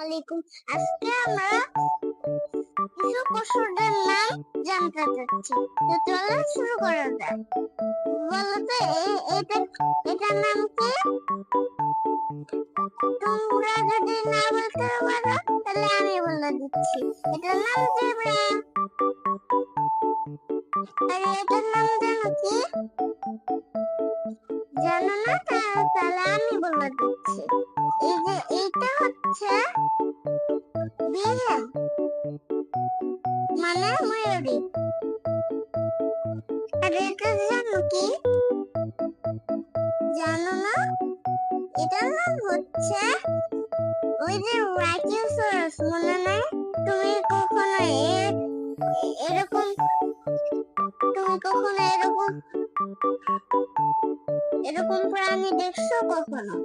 আলাইকুম। আজকে আমরা কিছু পশুদের নাম জানতে চাচ্ছি। তো চলো শুরু করা যাক। বলো তো এটার নাম কি? তোমরা যদি না বলতে পারো তাহলে আমি বলে দিচ্ছি। এটার নাম জেব্রা। আর এটার নাম জানো কি? জানো না? তাহলে আমি বলে দিচ্ছি। এই যে এইটা হচ্ছে বিড়াল, মানে ময়ূরী। আর এটা জানো কি? জানো না? এটার নাম হচ্ছে ওই যে রাইনোসরাস, মনে নাই? তুমি কখনো এরকম তুমি কখনো এরকম এরকম প্রাণী দেখছো কখনো?